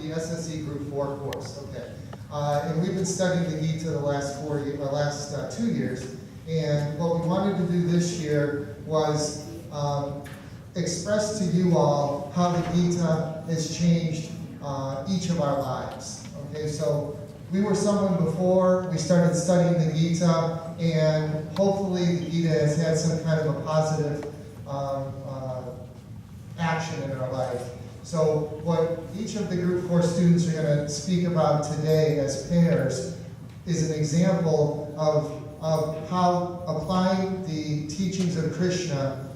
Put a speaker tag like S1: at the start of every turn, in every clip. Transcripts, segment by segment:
S1: the SSE Group 4 course. Okay. And we've been studying the Gita the last 2 years. And what we wanted to do this year was express to you all how the Gita has changed each of our lives. Okay, so we were someone before we started studying the Gita, and hopefully the Gita has had some kind of a positive action in our life. So what each of the Group 4 students are going to speak about today as pairs is an example of how applying the teachings of Krishna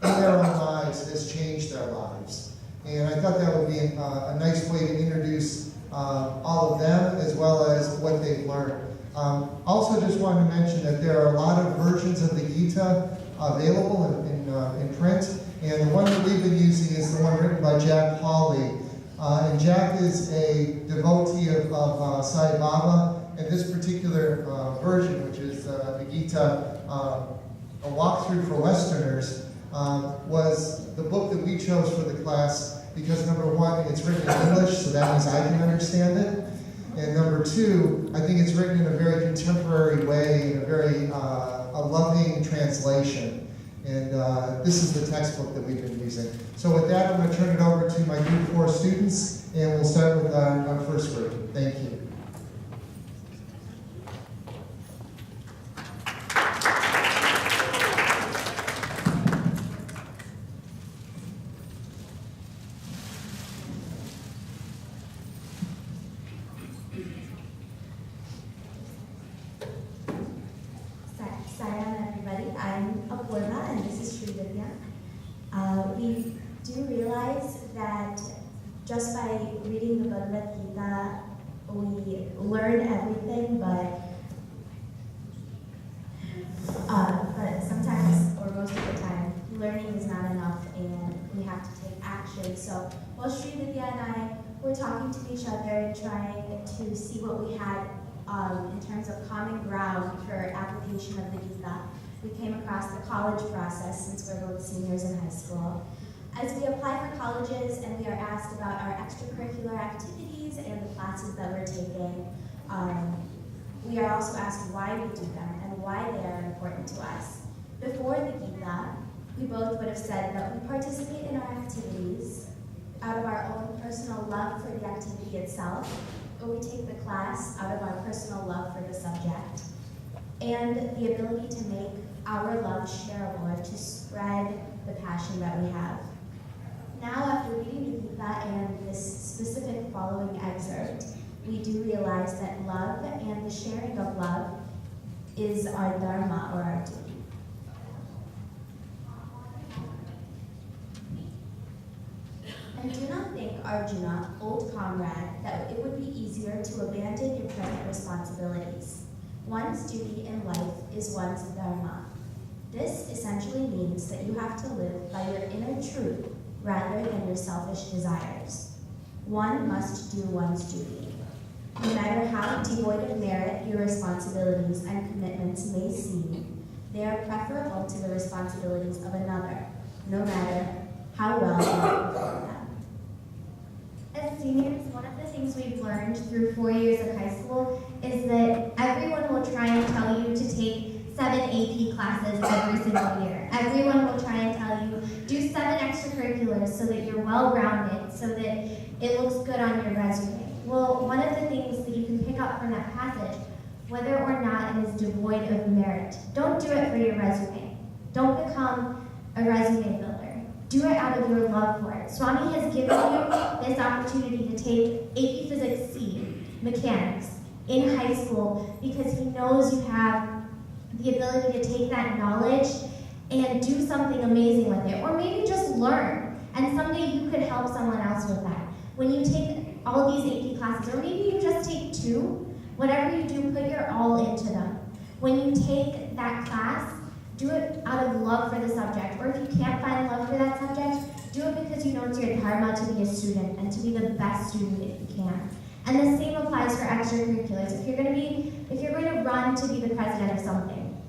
S1: in their own lives has changed their lives. And I thought that would be a nice way to introduce all of them as well as what they've learned. Also just wanted to mention that there are a lot of versions of the Gita available in print. And the one that we've been using is the one written by Jack Hawley. And Jack is a devotee of Sai Baba. And this particular version, which is the Gita, a walkthrough for Westerners, was the book that we chose for the class because, number one, it's written in English, so that means I can understand it. And number two, I think it's written in a very contemporary way, in a very a loving translation. And this is the textbook that we've been using. So with that, I'm going to turn it over to my Group 4 students, and we'll start with our first group. Thank you.
S2: Salam everybody, I'm Apurva and this is Sri Vidya. We do realize that just by reading the Bhagavad Gita, we learn everything, but sometimes, or most of the time, learning is not enough and we have to take action. So while Sri Vidya and I were talking to each other, trying to see what we had in terms of common ground for application of the Gita, we came across the college process since we're both seniors in high school. As we apply for colleges and we are asked about our extracurricular activities and the classes that we're taking, we are also asked why we do them and why they are important to us. Before the Gita, we both would have said that we participate in our activities out of our own personal love for the activity itself, or we take the class out of our personal love for the subject, and the ability to make our love shareable, or to spread the passion that we have. Now, after reading the Gita and this specific following excerpt, we do realize that love and the sharing of love is our dharma, or our duty. And do not think, Arjuna, old comrade, that it would be easier to abandon your present responsibilities. One's duty in life is one's dharma. This essentially means that you have to live by your inner truth rather than your selfish desires. One must do one's duty. No matter how devoid of merit your responsibilities and commitments may seem, they are preferable to the responsibilities of another, no matter how well you perform them.
S3: As seniors, one of the things we've learned through 4 years of high school is that everyone will try and tell you to take 7 AP classes every single year. Everyone will try and tell you, do 7 extracurriculars so that you're well-rounded, so that it looks good on your resume. Well, one of the things that you can pick up from that passage, whether or not it is devoid of merit, don't do it for your resume. Don't become a resume builder. Do it out of your love for it. Swami has given you this opportunity to take AP Physics C, mechanics, in high school because he knows you have the ability to take that knowledge and do something amazing with it. Or maybe just learn, and someday you could help someone else with that. When you take all these AP classes, or maybe you just take 2, whatever you do, put your all into them. When you take that class, do it out of love for the subject, or if you can't find love for that subject, do it because you know it's your dharma to be a student and to be the best student if you can. And the same applies for extracurriculars. If you're going to run to be the president of something,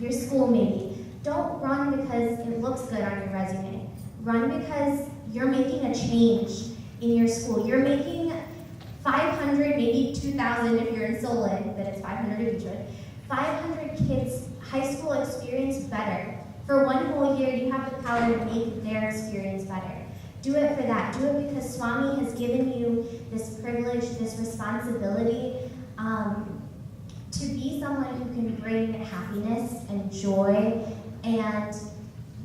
S3: your school maybe, don't run because it looks good on your resume. Run because you're making a change in your school. You're making 500, maybe 2,000 if you're in Solon, then it's 500 in Beechwood. 500 kids' high school experience better. For one whole year, you have the power to make their experience better. Do it for that. Do it because Swami has given you this privilege, this responsibility to be someone who can bring happiness and joy and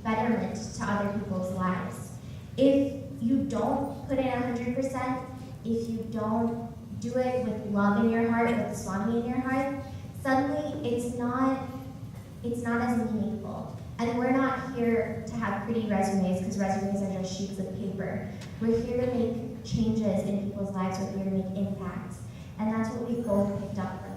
S3: betterment to other people's lives. If you don't put in 100%, if you don't do it with love in your heart, with Swami in your heart, suddenly it's not as meaningful. And we're not here to have pretty resumes, because resumes are just sheets of paper. We're here to make changes in people's lives. We're here to make impacts. And that's what we both picked up from